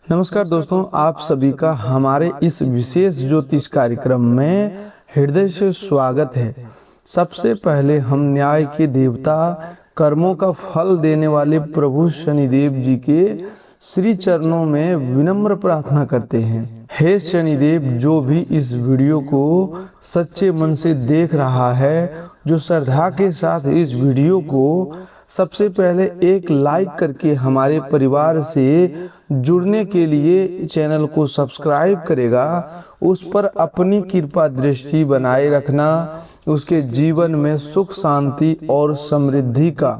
नमस्कार दोस्तों, आप सभी का हमारे इस विशेष ज्योतिष कार्यक्रम में हृदय से स्वागत है। सबसे पहले हम न्याय के देवता, कर्मों का फल देने वाले प्रभु शनिदेव जी के श्री चरणों में विनम्र प्रार्थना करते हैं। हे शनिदेव, जो भी इस वीडियो को सच्चे मन से देख रहा है, जो श्रद्धा के साथ इस वीडियो को सबसे पहले एक लाइक करके हमारे परिवार से जुड़ने के लिए चैनल को सब्सक्राइब करेगा, उस पर अपनी कृपा दृष्टि बनाए रखना, उसके जीवन में सुख शांति और समृद्धि का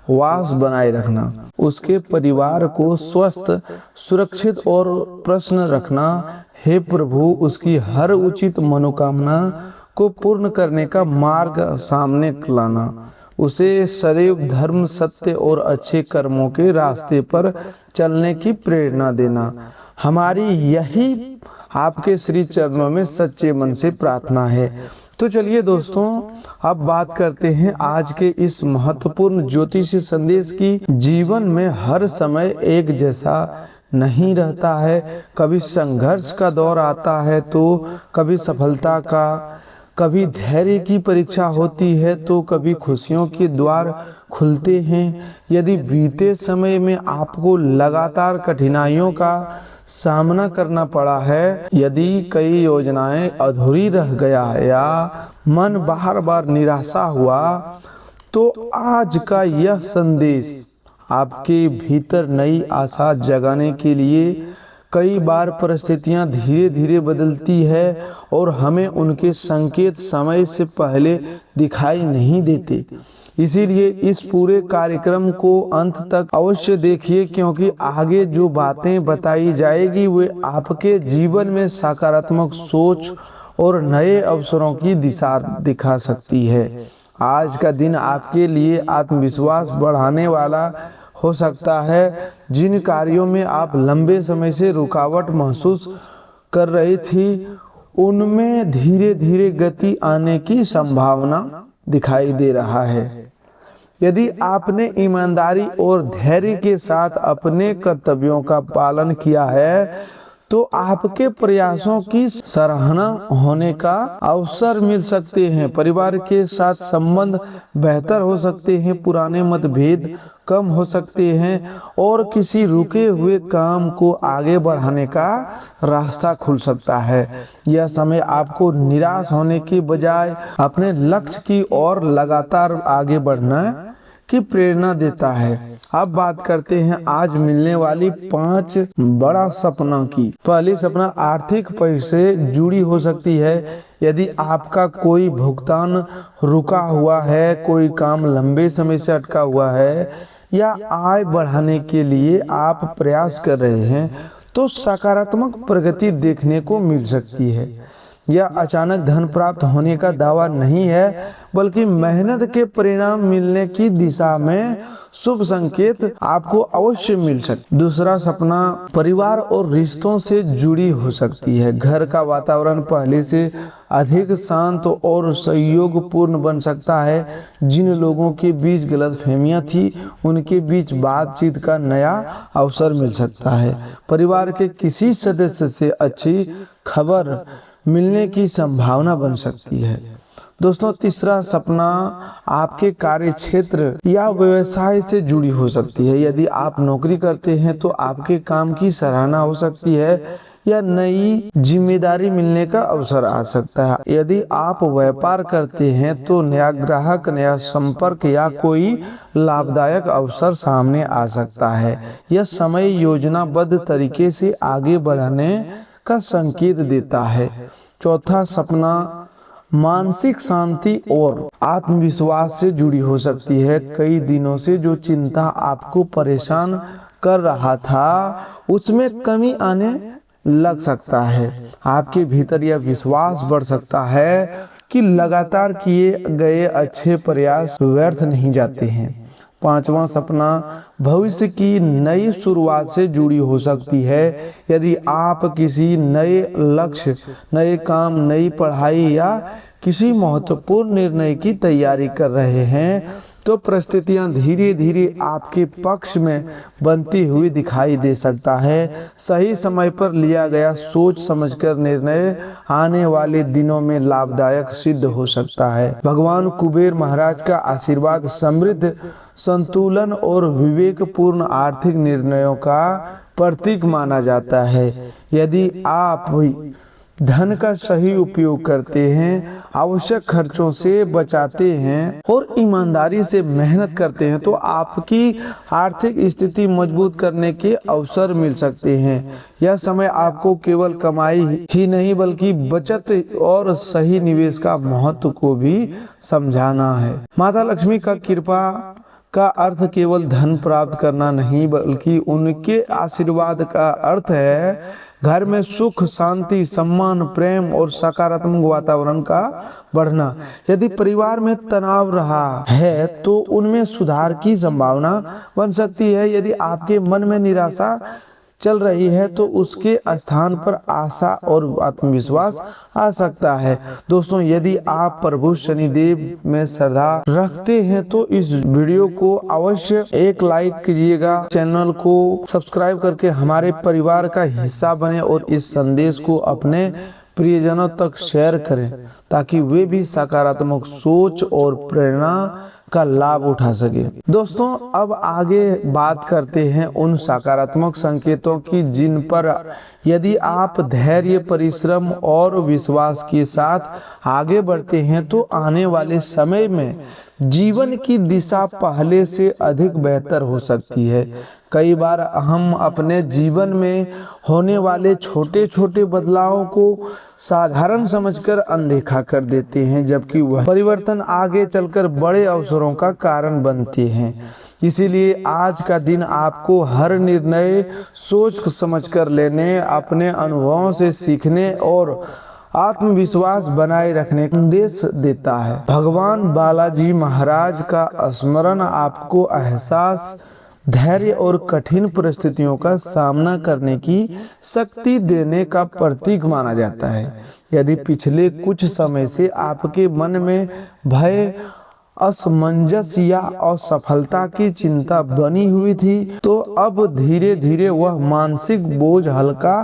वास बनाए रखना, उसके परिवार को स्वस्थ, सुरक्षित और प्रसन्न रखना। हे प्रभु, उसकी हर उचित मनोकामना को पूर्ण करने का मार्ग सामने लाना, उसे सदैव धर्म, सत्य और अच्छे कर्मों के रास्ते पर चलने की प्रेरणा देना। हमारी यही आपके श्री चरणों में सच्चे मन से प्रार्थना है। तो चलिए दोस्तों, अब बात करते हैं आज के इस महत्वपूर्ण ज्योतिषीय संदेश की। जीवन में हर समय एक जैसा नहीं रहता है। कभी संघर्ष का दौर आता है तो कभी सफलता का, कभी धैर्य की परीक्षा होती है तो कभी खुशियों के द्वार खुलते हैं। यदि बीते समय में आपको लगातार कठिनाइयों का सामना करना पड़ा है, यदि कई योजनाएं अधूरी रह गया या मन बार बार निराशा हुआ, तो आज का यह संदेश आपके भीतर नई आशा जगाने के लिए। कई बार परिस्थितियां धीरे धीरे बदलती है और हमें उनके संकेत समय से पहले दिखाई नहीं देते। इसीलिए इस पूरे कार्यक्रम को अंत तक अवश्य देखिए, क्योंकि आगे जो बातें बताई जाएगी वे आपके जीवन में सकारात्मक सोच और नए अवसरों की दिशा दिखा सकती है। आज का दिन आपके लिए आत्मविश्वास बढ़ाने वाला हो सकता है। जिन कार्यों में आप लंबे समय से रुकावट महसूस कर रही थी, उनमें धीरे धीरे गति आने की संभावना दिखाई दे रहा है। यदि आपने ईमानदारी और धैर्य के साथ अपने कर्तव्यों का पालन किया है, तो आपके प्रयासों की सराहना होने का अवसर मिल सकते हैं। परिवार के साथ संबंध बेहतर हो सकते हैं, पुराने मतभेद कम हो सकते हैं और किसी रुके हुए काम को आगे बढ़ाने का रास्ता खुल सकता है। यह समय आपको निराश होने के बजाय अपने लक्ष्य की ओर लगातार आगे बढ़ना की प्रेरणा देता है। अब बात करते हैं आज मिलने वाली 5 बड़ा सपना की। पहली सपना आर्थिक पैसे जुड़ी हो सकती है। यदि आपका कोई भुगतान रुका हुआ है, कोई काम लंबे समय से अटका हुआ है या आय बढ़ाने के लिए आप प्रयास कर रहे हैं, तो सकारात्मक प्रगति देखने को मिल सकती है। यह अचानक धन प्राप्त होने का दावा नहीं है, बल्कि मेहनत के परिणाम मिलने की दिशा में शुभ संकेत आपको अवश्य मिल सकते। दूसरा सपना परिवार और रिश्तों से जुड़ी हो सकती है। घर का वातावरण पहले से अधिक शांत और सहयोगपूर्ण बन सकता है। जिन लोगों के बीच गलतफहमियां थी, उनके बीच बातचीत का नया अवसर मिल सकता है। परिवार के किसी सदस्य से अच्छी खबर मिलने की संभावना बन सकती है। दोस्तों, तीसरा सपना आपके कार्य क्षेत्र या व्यवसाय से जुड़ी हो सकती है। यदि आप नौकरी करते हैं तो आपके काम की सराहना हो सकती है या नई जिम्मेदारी मिलने का अवसर आ सकता है। यदि आप व्यापार करते हैं तो नया ग्राहक, नया संपर्क या कोई लाभदायक अवसर सामने आ सकता है। यह समय योजनाबद्ध तरीके से आगे बढ़ाने का संकेत देता है। चौथा सपना मानसिक शांति और आत्मविश्वास से जुड़ी हो सकती है। कई दिनों से जो चिंता आपको परेशान कर रहा था, उसमें कमी आने लग सकता है। आपके भीतर यह विश्वास बढ़ सकता है कि लगातार किए गए अच्छे प्रयास व्यर्थ नहीं जाते हैं। पांचवा सपना भविष्य की नई शुरुआत से जुड़ी हो सकती है। यदि आप किसी नए लक्ष्य, नए काम, नई पढ़ाई या किसी महत्वपूर्ण निर्णय की तैयारी कर रहे हैं, तो परिस्थितियां धीरे धीरे आपके पक्ष में बनती हुई दिखाई दे सकता है। सही समय पर लिया गया सोच समझकर निर्णय आने वाले दिनों में लाभदायक सिद्ध हो सकता है। भगवान कुबेर महाराज का आशीर्वाद समृद्ध, संतुलन और विवेकपूर्ण आर्थिक निर्णयों का प्रतीक माना जाता है। यदि आप धन का सही उपयोग करते हैं, आवश्यक खर्चों से बचाते हैं और ईमानदारी से मेहनत करते हैं तो आपकी आर्थिक स्थिति मजबूत करने के अवसर मिल सकते हैं। यह समय आपको केवल कमाई ही नहीं बल्कि बचत और सही निवेश का महत्व को भी समझाना है। माता लक्ष्मी का कृपा का अर्थ केवल धन प्राप्त करना नहीं बल्कि उनके आशीर्वाद का अर्थ है घर में सुख, शांति, सम्मान, प्रेम और सकारात्मक वातावरण का बढ़ना। यदि परिवार में तनाव रहा है तो उनमें सुधार की संभावना बन सकती है। यदि आपके मन में निराशा चल रही है तो उसके स्थान पर आशा और आत्मविश्वास आ सकता है। दोस्तों, यदि आप प्रभु शनिदेव में श्रद्धा रखते हैं तो इस वीडियो को अवश्य एक लाइक कीजिएगा, चैनल को सब्सक्राइब करके हमारे परिवार का हिस्सा बने और इस संदेश को अपने प्रियजनों तक शेयर करें ताकि वे भी सकारात्मक सोच और प्रेरणा का लाभ उठा सके। दोस्तों, अब आगे बात करते हैं उन सकारात्मक संकेतों की जिन पर यदि आप धैर्य, परिश्रम और विश्वास के साथ आगे बढ़ते हैं तो आने वाले समय में जीवन की दिशा पहले से अधिक बेहतर हो सकती है। कई बार हम अपने जीवन में होने वाले छोटे छोटे बदलावों को साधारण समझकर अनदेखा कर देते हैं, जबकि वह परिवर्तन आगे चलकर बड़े अवसरों का कारण बनते हैं। इसीलिए आज का दिन आपको हर निर्णय सोच समझकर लेने, अपने अनुभवों से सीखने और आत्मविश्वास बनाए रखने का संदेश देता है। भगवान बालाजी महाराज का स्मरण आपको एहसास, धैर्य और कठिन परिस्थितियों का सामना करने की शक्ति देने का प्रतीक माना जाता है। यदि पिछले कुछ समय से आपके मन में भय, असमंजस या असफलता की चिंता बनी हुई थी तो अब धीरे धीरे वह मानसिक बोझ हल्का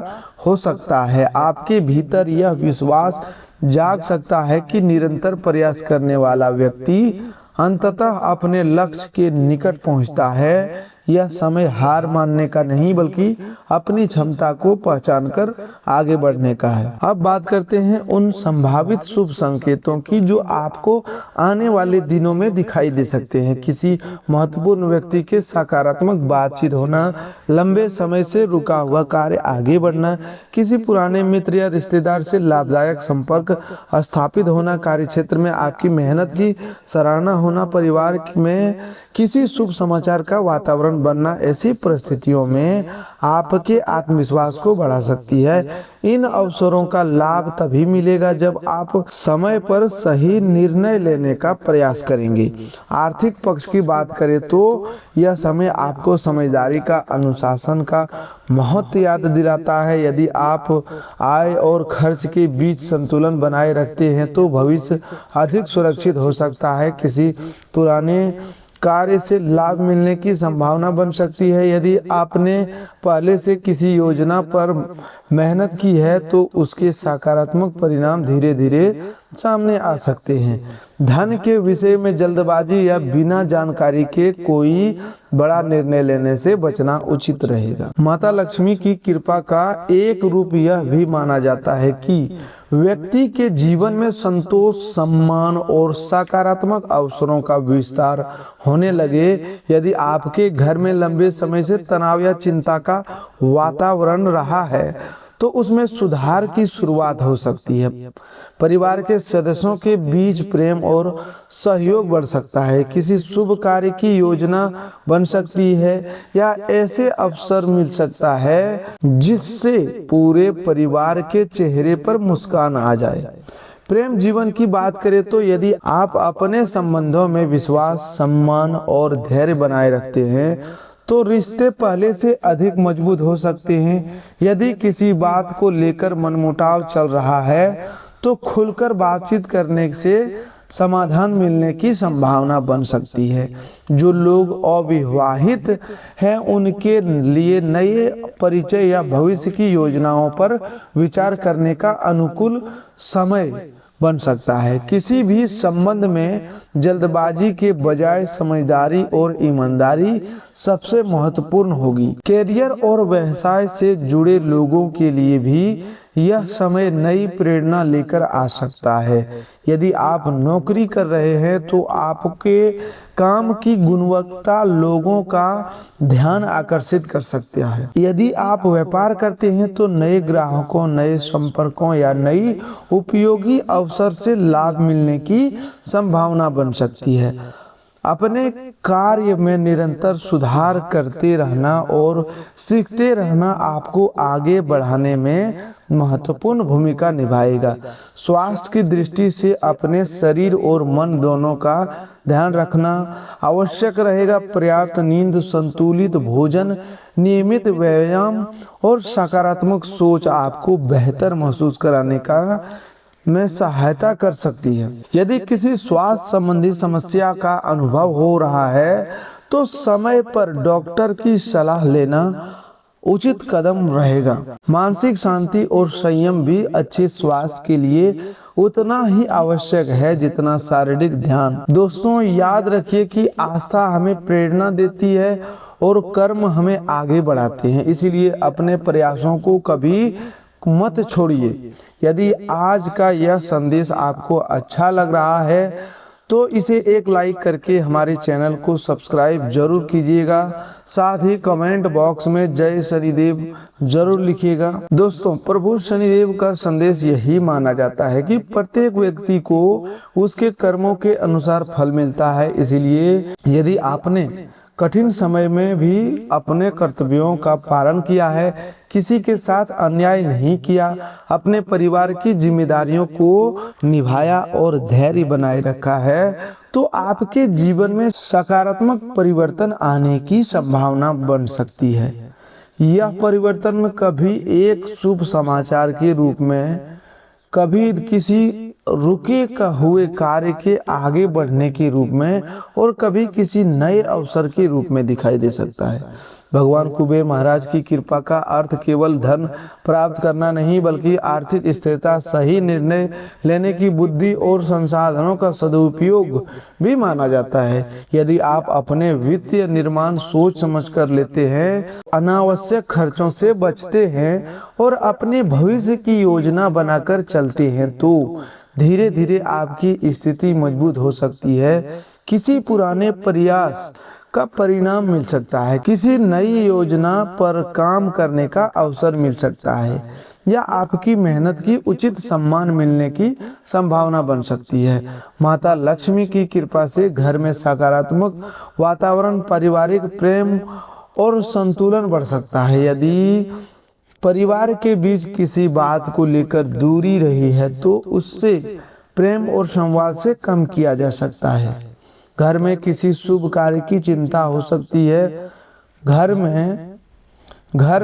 हो सकता है। आपके भीतर यह विश्वास जाग सकता है कि निरंतर प्रयास करने वाला व्यक्ति अंततः अपने लक्ष्य के निकट पहुंचता है। यह समय हार मानने का नहीं बल्कि अपनी क्षमता को पहचानकर आगे बढ़ने का है। अब बात करते हैं उन संभावित शुभ संकेतों की जो आपको आने वाले दिनों में दिखाई दे सकते हैं। किसी महत्वपूर्ण व्यक्ति के सकारात्मक बातचीत होना, लंबे समय से रुका हुआ कार्य आगे बढ़ना, किसी पुराने मित्र या रिश्तेदार से लाभदायक संपर्क स्थापित होना, कार्यक्षेत्र में आपकी मेहनत की सराहना होना, परिवार में किसी शुभ समाचार का वातावरण बनना, ऐसी परिस्थितियों में आपके आत्मविश्वास को बढ़ा सकती है। इन अवसरों का लाभ तभी मिलेगा जब आप समय पर सही निर्णय लेने का प्रयास करेंगे। आर्थिक पक्ष की बात करें तो यह समय आपको समझदारी का, अनुशासन का महत्व याद दिलाता है। यदि आप आय और खर्च के बीच संतुलन बनाए रखते हैं तो भविष्य अधिक सुरक्षित हो सकता है। किसी पुराने कार्य से लाभ मिलने की संभावना बन सकती है। यदि आपने पहले से किसी योजना पर मेहनत की है तो उसके सकारात्मक परिणाम धीरे धीरे सामने आ सकते हैं। धन के विषय में जल्दबाजी या बिना जानकारी के कोई बड़ा निर्णय लेने से बचना उचित रहेगा। माता लक्ष्मी की कृपा का एक रूप यह भी माना जाता है कि व्यक्ति के जीवन में संतोष, सम्मान और सकारात्मक अवसरों का विस्तार होने लगे। यदि आपके घर में लंबे समय से तनाव या चिंता का वातावरण रहा है तो उसमें सुधार की शुरुआत हो सकती है। परिवार के सदस्यों के बीच प्रेम और सहयोग बढ़ सकता है। किसी शुभ कार्य की योजना बन सकती है या ऐसे अवसर मिल सकता है जिससे पूरे परिवार के चेहरे पर मुस्कान आ जाए। प्रेम जीवन की बात करें तो यदि आप अपने संबंधों में विश्वास, सम्मान और धैर्य बनाए रखते हैं तो रिश्ते पहले से अधिक मजबूत हो सकते हैं। यदि किसी बात को लेकर मनमुटाव चल रहा है तो खुलकर बातचीत करने से समाधान मिलने की संभावना बन सकती है। जो लोग अविवाहित हैं उनके लिए नए परिचय या भविष्य की योजनाओं पर विचार करने का अनुकूल समय बन सकता है। किसी भी संबंध में जल्दबाजी के बजाय समझदारी और ईमानदारी सबसे महत्वपूर्ण होगी। कैरियर और व्यवसाय से जुड़े लोगों के लिए भी यह समय नई प्रेरणा लेकर आ सकता है। यदि आप नौकरी कर रहे हैं तो आपके काम की गुणवत्ता लोगों का ध्यान आकर्षित कर सकता है। यदि आप व्यापार करते हैं तो नए ग्राहकों, नए संपर्कों या नई उपयोगी अवसर से लाभ मिलने की संभावना बन सकती है। अपने कार्य में निरंतर सुधार करते रहना और सीखते रहना आपको आगे बढ़ाने में महत्वपूर्ण भूमिका निभाएगा। स्वास्थ्य की दृष्टि से अपने शरीर और मन दोनों का ध्यान रखना आवश्यक रहेगा। पर्याप्त नींद, संतुलित भोजन, नियमित व्यायाम और सकारात्मक सोच आपको बेहतर महसूस कराने का में सहायता कर सकती है। यदि किसी स्वास्थ्य संबंधी समस्या का अनुभव हो रहा है तो समय पर डॉक्टर की सलाह लेना उचित कदम रहेगा। मानसिक शांति और संयम भी अच्छे स्वास्थ्य के लिए उतना ही आवश्यक है जितना शारीरिक ध्यान। दोस्तों, याद रखिए कि आस्था हमें प्रेरणा देती है और कर्म हमें आगे बढ़ाते हैं। इसीलिए अपने प्रयासों को कभी मत छोड़िए। यदि आज का यह संदेश आपको अच्छा लग रहा है तो इसे एक लाइक करके हमारे चैनल को सब्सक्राइब जरूर कीजिएगा। साथ ही कमेंट बॉक्स में जय शनिदेव जरूर लिखिएगा। दोस्तों, प्रभु शनिदेव का संदेश यही माना जाता है कि प्रत्येक व्यक्ति को उसके कर्मों के अनुसार फल मिलता है। इसीलिए यदि आपने कठिन समय में भी अपने कर्तव्यों का पालन किया है, किसी के साथ अन्याय नहीं किया, अपने परिवार की जिम्मेदारियों को निभाया और धैर्य बनाए रखा है, तो आपके जीवन में सकारात्मक परिवर्तन आने की संभावना बन सकती है। यह परिवर्तन कभी एक शुभ समाचार के रूप में, कभी किसी रुके हुए कार्य के आगे बढ़ने के रूप में और कभी किसी नए अवसर के रूप में दिखाई दे सकता है। भगवान कुबेर महाराज की कृपा का अर्थ केवल धन प्राप्त करना नहीं बल्कि आर्थिक स्थिरता, सही निर्णय लेने की बुद्धि और संसाधनों का सदुपयोग भी माना जाता है। यदि आप अपने वित्तीय निर्माण सोच समझ कर लेते हैं, अनावश्यक खर्चों से बचते हैं और अपने भविष्य की योजना बनाकर चलते हैं तो धीरे धीरे आपकी स्थिति मजबूत हो सकती है। किसी पुराने प्रयास का परिणाम मिल सकता है, किसी नई योजना पर काम करने का अवसर मिल सकता है या आपकी मेहनत की उचित सम्मान मिलने की संभावना बन सकती है। माता लक्ष्मी की कृपा से घर में सकारात्मक वातावरण, पारिवारिक प्रेम और संतुलन बढ़ सकता है। यदि परिवार के बीच किसी बात को लेकर दूरी रही है तो उससे प्रेम और संवाद से कम किया जा सकता है। घर में किसी शुभ कार्य की चिंता हो सकती है। घर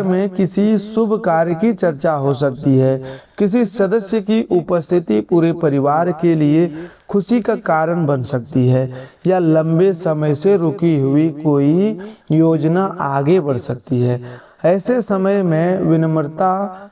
में किसी शुभ कार्य की चर्चा हो सकती है। किसी सदस्य की उपस्थिति पूरे परिवार के लिए खुशी का कारण बन सकती है या लंबे समय से रुकी हुई कोई योजना आगे बढ़ सकती है। ऐसे समय में विनम्रता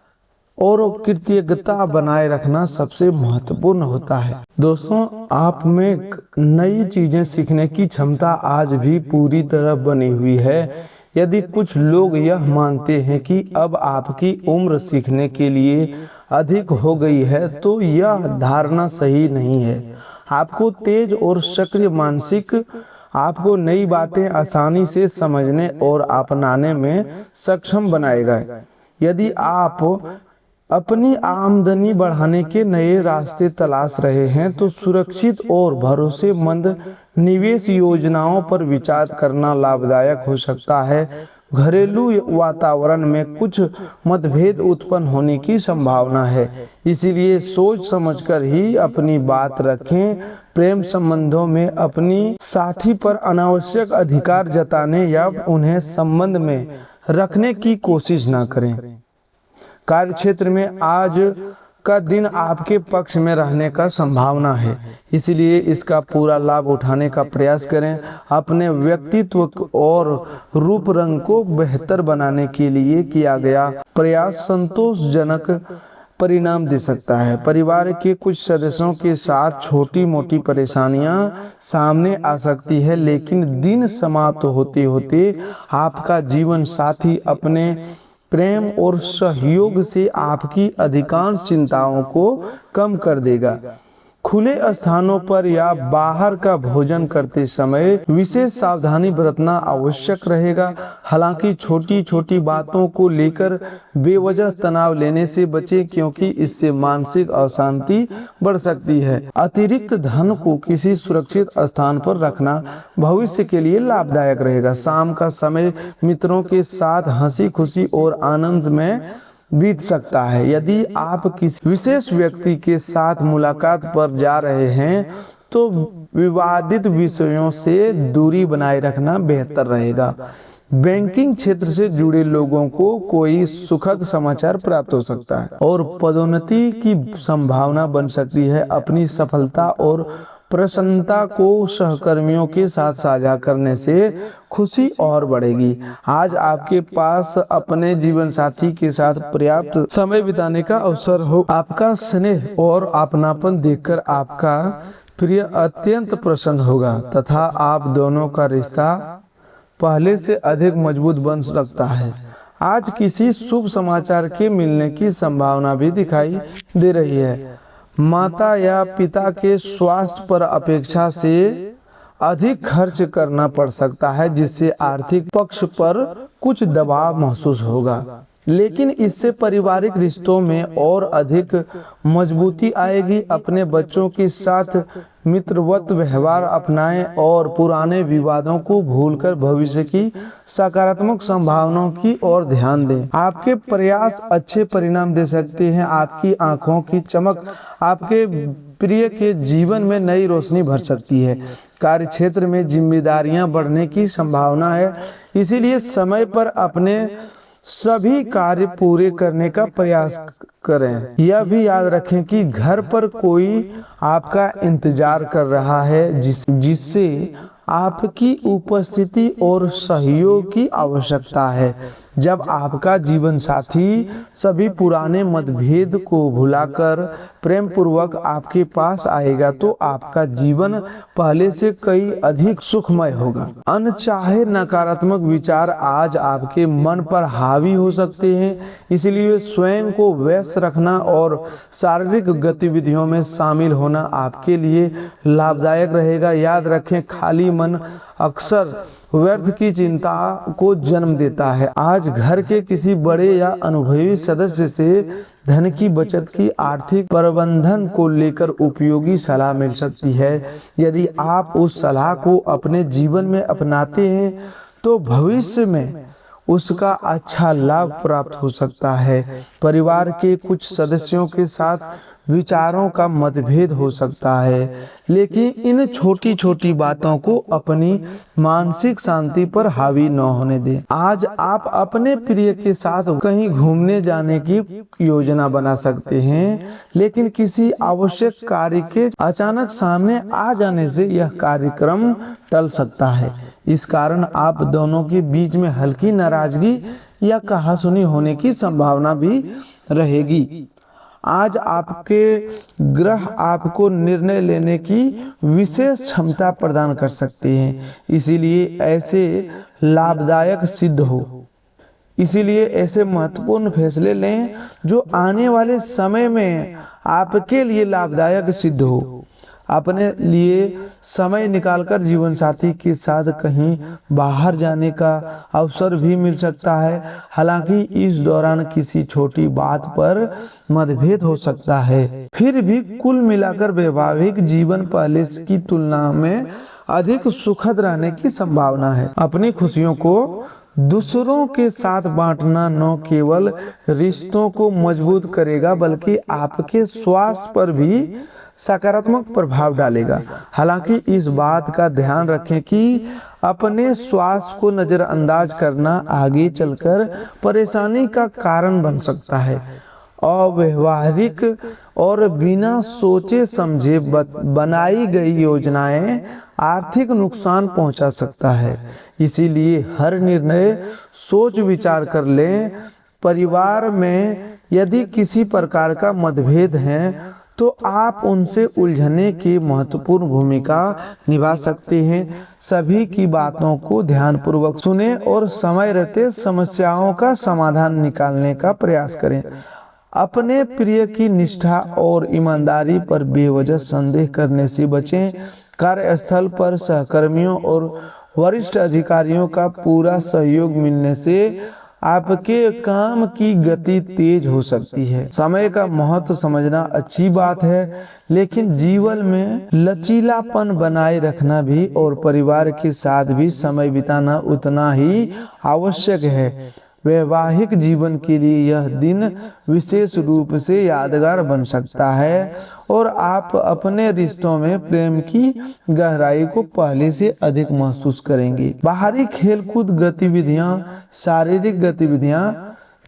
और कृतज्ञता बनाए रखना सबसे महत्वपूर्ण होता है। दोस्तों, आप में नई चीजें सीखने की क्षमता आज भी पूरी तरह बनी हुई है। यदि कुछ लोग यह मानते हैं कि अब आपकी उम्र सीखने के लिए अधिक हो गई है तो यह धारणा सही नहीं है। आपको तेज और सक्रिय मानसिक आपको नई बातें आसानी से समझने और अपनाने में सक्षम बनाएगा। यदि आप अपनी आमदनी बढ़ाने के नए रास्ते तलाश रहे हैं तो सुरक्षित और भरोसेमंद निवेश योजनाओं पर विचार करना लाभदायक हो सकता है। घरेलू वातावरण में कुछ मतभेद उत्पन्न होने की संभावना है, इसीलिए सोच समझकर ही अपनी बात रखें। प्रेम संबंधों में अपनी साथी पर अनावश्यक अधिकार जताने या उन्हें संबंध में रखने की कोशिश न करें। कार्य क्षेत्र में आज का दिन आपके पक्ष में रहने का संभावना है, इसलिए इसका पूरा लाभ उठाने का प्रयास करें। अपने व्यक्तित्व और रूप रंग को बेहतर बनाने के लिए किया गया प्रयास संतोषजनक परिणाम दे सकता है। परिवार के कुछ सदस्यों के साथ छोटी मोटी परेशानियां सामने आ सकती है, लेकिन दिन समाप्त होते होते आपका जीवन साथी अपने प्रेम और सहयोग से आपकी अधिकांश चिंताओं को कम कर देगा। खुले स्थानों पर या बाहर का भोजन करते समय विशेष सावधानी बरतना आवश्यक रहेगा। हालांकि छोटी छोटी बातों को लेकर बेवजह तनाव लेने से बचें, क्योंकि इससे मानसिक अशांति बढ़ सकती है। अतिरिक्त धन को किसी सुरक्षित स्थान पर रखना भविष्य के लिए लाभदायक रहेगा। शाम का समय मित्रों के साथ हंसी खुशी और आनंद में बीत सकता है। यदि आप किसी विशेष व्यक्ति के साथ मुलाकात पर जा रहे हैं तो विवादित विषयों से दूरी बनाए रखना बेहतर रहेगा। बैंकिंग क्षेत्र से जुड़े लोगों को कोई सुखद समाचार प्राप्त हो सकता है और पदोन्नति की संभावना बन सकती है। अपनी सफलता और प्रसन्नता को सहकर्मियों के साथ साझा करने से खुशी और बढ़ेगी। आज आपके पास अपने जीवन साथी के साथ पर्याप्त समय बिताने का अवसर हो। आपका स्नेह और अपनापन देखकर आपका प्रिय अत्यंत प्रसन्न होगा तथा आप दोनों का रिश्ता पहले से अधिक मजबूत बन सकता है। आज किसी शुभ समाचार के मिलने की संभावना भी दिखाई दे रही है। माता या पिता के स्वास्थ्य पर अपेक्षा से अधिक खर्च करना पड़ सकता है, जिससे आर्थिक पक्ष पर कुछ दबाव महसूस होगा, लेकिन इससे पारिवारिक रिश्तों में और अधिक मजबूती आएगी। अपने बच्चों के साथ मित्रवत व्यवहार अपनाएं और पुराने विवादों को भूलकर भविष्य की सकारात्मक संभावनाओं की ओर ध्यान दें। आपके प्रयास अच्छे परिणाम दे सकते हैं। आपकी आंखों की चमक आपके प्रिय के जीवन में नई रोशनी भर सकती है। कार्य क्षेत्र में जिम्मेदारियां बढ़ने की संभावना है, इसीलिए समय पर अपने सभी कार्य पूरे करने का प्रयास करें। यह भी याद रखें कि घर पर कोई आपका इंतजार कर रहा है, जिससे आपकी उपस्थिति और सहयोग की आवश्यकता है। जब आपका जीवन साथी सभी पुराने मतभेद को भुलाकर प्रेम पूर्वक आपके पास आएगा तो आपका जीवन पहले से कई अधिक सुखमय होगा। अनचाहे नकारात्मक विचार आज आपके मन पर हावी हो सकते हैं, इसलिए स्वयं को व्यस्त रखना और शारीरिक गतिविधियों में शामिल होना आपके लिए लाभदायक रहेगा। याद रखें, खाली मन अक्सर व्यर्थ की चिंता को जन्म देता है। आज घर के किसी बड़े या अनुभवी सदस्य से धन की बचत की आर्थिक प्रबंधन को लेकर उपयोगी सलाह मिल सकती है। यदि आप उस सलाह को अपने जीवन में अपनाते हैं तो भविष्य में उसका अच्छा लाभ प्राप्त हो सकता है। परिवार के कुछ सदस्यों के साथ विचारों का मतभेद हो सकता है, लेकिन इन छोटी छोटी बातों को अपनी मानसिक शांति पर हावी न होने दें। आज आप अपने प्रिय के साथ कहीं घूमने जाने की योजना बना सकते हैं, लेकिन किसी आवश्यक कार्य के अचानक सामने आ जाने से यह कार्यक्रम टल सकता है। इस कारण आप दोनों के बीच में हल्की नाराजगी या कहासुनी होने की संभावना भी रहेगी। आज आपके ग्रह आपको निर्णय लेने की विशेष क्षमता प्रदान कर सकते हैं, इसीलिए ऐसे महत्वपूर्ण फैसले लें जो आने वाले समय में आपके लिए लाभदायक सिद्ध हो। अपने लिए समय निकालकर जीवन साथी के साथ कहीं बाहर जाने का अवसर भी मिल सकता है। हालांकि इस दौरान किसी छोटी बात पर मतभेद हो सकता है, फिर भी कुल मिलाकर वैवाहिक जीवन पहले की तुलना में अधिक सुखद रहने की संभावना है। अपनी खुशियों को दूसरों के साथ बांटना न केवल रिश्तों को मजबूत करेगा बल्कि आपके स्वास्थ्य पर भी सकारात्मक प्रभाव डालेगा। हालांकि इस बात का ध्यान रखें कि अपने स्वास्थ्य को नजरअंदाज करना आगे चलकर परेशानी का कारण बन सकता है अव्यवहारिक और बिना सोचे समझे बनाई गई योजनाएं आर्थिक नुकसान पहुंचा सकता है। इसीलिए हर निर्णय सोच विचार कर लें। परिवार में यदि किसी प्रकार का मतभेद है तो आप उनसे उलझने की महत्वपूर्ण भूमिका निभा सकते हैं। सभी की बातों को ध्यानपूर्वक सुनें और समय रहते समस्याओं का समाधान निकालने का प्रयास करें। अपने प्रिय की निष्ठा और ईमानदारी पर बेवजह संदेह करने से बचें। कार्यस्थल पर सहकर्मियों और वरिष्ठ अधिकारियों का पूरा सहयोग मिलने से आपके काम की गति तेज हो सकती है। समय का महत्व समझना अच्छी बात है, लेकिन जीवन में लचीलापन बनाए रखना भी और परिवार के साथ भी समय बिताना उतना ही आवश्यक है। वैवाहिक जीवन के लिए यह दिन विशेष रूप से यादगार बन सकता है और आप अपने रिश्तों में प्रेम की गहराई को पहले से अधिक महसूस करेंगे। बाहरी खेलकूद गतिविधियां, शारीरिक गतिविधियां,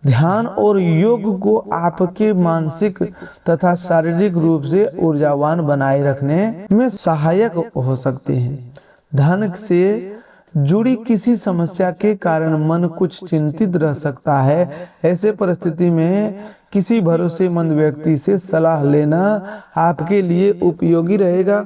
ध्यान और योग को आपके मानसिक तथा शारीरिक रूप से ऊर्जावान बनाए रखने में सहायक हो सकते हैं। धन से जुड़ी किसी समस्या के कारण मन कुछ चिंतित रह सकता है। ऐसे परिस्थिति में किसी भरोसेमंद व्यक्ति से सलाह लेना आपके लिए उपयोगी रहेगा।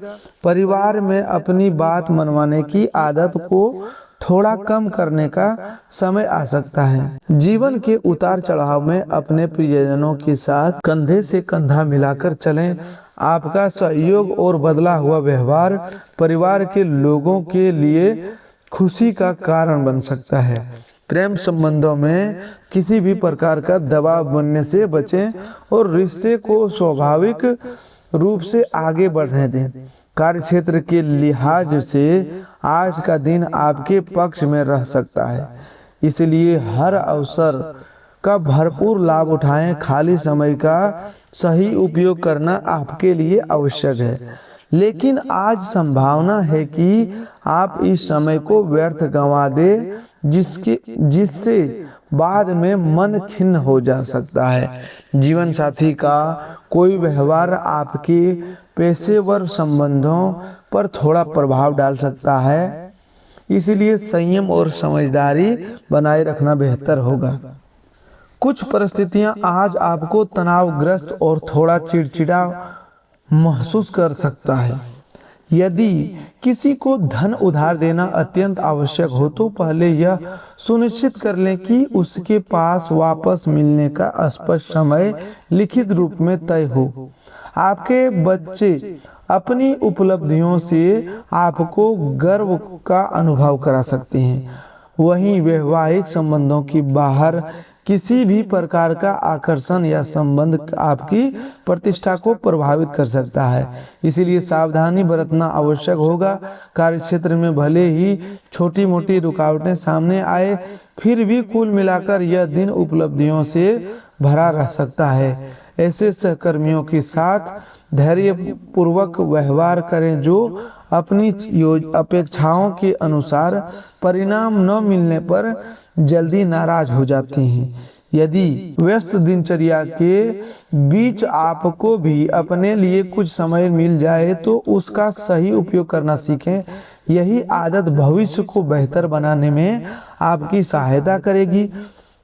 परिवार में अपनी बात मनवाने की आदत को थोड़ा कम करने का समय आ सकता है। जीवन के उतार चढ़ाव में अपने प्रियजनों के साथ कंधे से कंधा मिलाकर चलें। आपका सहयोग और बदला हुआ व्यवहार परिवार के लोगों के लिए खुशी का कारण बन सकता है। प्रेम संबंधों में किसी भी प्रकार का दबाव बनने से बचें और रिश्ते को स्वाभाविक रूप से आगे बढ़ने दें। कार्यक्षेत्र के लिहाज से आज का दिन आपके पक्ष में रह सकता है, इसलिए हर अवसर का भरपूर लाभ उठाएं। खाली समय का सही उपयोग करना आपके लिए आवश्यक है, लेकिन आज संभावना है कि आप इस समय को व्यर्थ गंवा दें, जिससे बाद में मन खिन्न हो जा सकता है। जीवन साथी का कोई व्यवहार आपके पेशेवर संबंधों पर थोड़ा प्रभाव डाल सकता है, इसलिए संयम और समझदारी बनाए रखना बेहतर होगा। कुछ परिस्थितियां आज आपको तनावग्रस्त और थोड़ा चिड़चिड़ा महसूस कर सकता है। यदि किसी को धन उधार देना अत्यंत आवश्यक हो तो पहले यह सुनिश्चित कर लें कि उसके पास वापस मिलने का स्पष्ट समय लिखित रूप में तय हो। आपके बच्चे अपनी उपलब्धियों से आपको गर्व का अनुभव करा सकते हैं। वहीं वैवाहिक संबंधों की बाहर किसी भी प्रकार का आकर्षण या संबंध आपकी प्रतिष्ठा को प्रभावित कर सकता है, इसलिए सावधानी बरतना आवश्यक होगा। कार्यक्षेत्र में भले ही छोटी मोटी रुकावटें सामने आए, फिर भी कुल मिलाकर यह दिन उपलब्धियों से भरा रह सकता है। ऐसे सहकर्मियों के साथ धैर्यपूर्वक व्यवहार करें जो अपनी अपेक्षाओं के अनुसार परिणाम न मिलने पर जल्दी नाराज हो जाते हैं। यदि व्यस्त दिनचर्या के बीच आपको भी अपने लिए कुछ समय मिल जाए तो उसका सही उपयोग करना सीखें। यही आदत भविष्य को बेहतर बनाने में आपकी सहायता करेगी।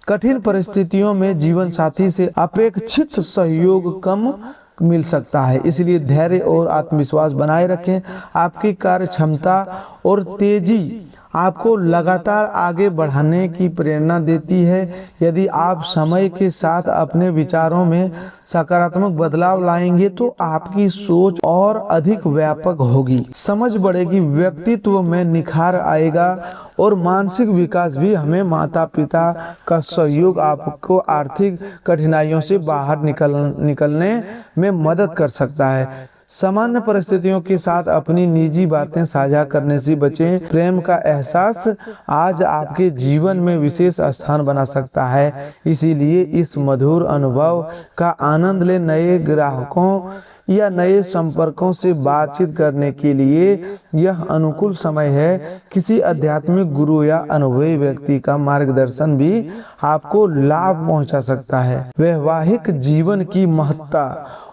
कठिन परिस्थितियों में जीवन साथी से अपेक्षित सहयोग कम मिल सकता है, इसलिए धैर्य और आत्मविश्वास बनाए रखें। आपकी कार्य क्षमता और तेजी आपको लगातार आगे बढ़ाने की प्रेरणा देती है। यदि आप समय के साथ अपने विचारों में सकारात्मक बदलाव लाएंगे तो आपकी सोच और अधिक व्यापक होगी, समझ बढ़ेगी, व्यक्तित्व में निखार आएगा और मानसिक विकास भी। हमें माता पिता का सहयोग आपको आर्थिक कठिनाइयों से बाहर निकलने में मदद कर सकता है। सामान्य परिस्थितियों के साथ अपनी निजी बातें साझा करने से बचें। प्रेम का एहसास आज आपके जीवन में विशेष स्थान बना सकता है, इसीलिए इस मधुर अनुभव का आनंद लें। नए ग्राहकों या नए संपर्कों से बातचीत करने के लिए यह अनुकूल समय है। किसी आध्यात्मिक गुरु या अनुभवी व्यक्ति का मार्गदर्शन भी आपको लाभ पहुंचा सकता है। वैवाहिक जीवन की महत्ता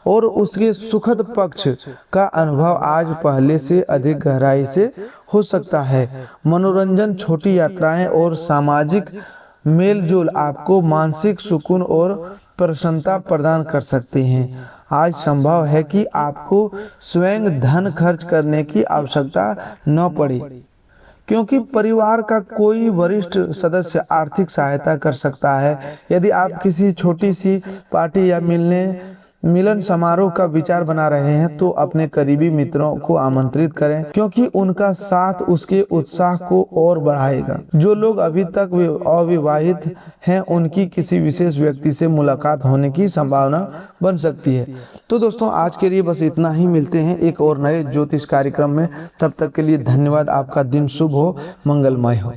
और उसके सुखद पक्ष का अनुभव आज पहले से अधिक गहराई से हो सकता है। मनोरंजन, छोटी यात्राएं और सामाजिक मेलजोल आपको मानसिक सुकून और प्रसन्नता प्रदान कर सकते हैं। आज संभव है कि आपको स्वयं धन खर्च करने की आवश्यकता न पड़े, क्योंकि परिवार का कोई वरिष्ठ सदस्य आर्थिक सहायता कर सकता है। यदि आप किसी छोटी सी पार्टी या मिलन समारोह का विचार बना रहे हैं तो अपने करीबी मित्रों को आमंत्रित करें, क्योंकि उनका साथ उसके उत्साह को और बढ़ाएगा। जो लोग अभी तक अविवाहित हैं उनकी किसी विशेष व्यक्ति से मुलाकात होने की संभावना बन सकती है। तो दोस्तों, आज के लिए बस इतना ही। मिलते हैं एक और नए ज्योतिष कार्यक्रम में। तब तक के लिए धन्यवाद। आपका दिन शुभ हो, मंगलमय हो।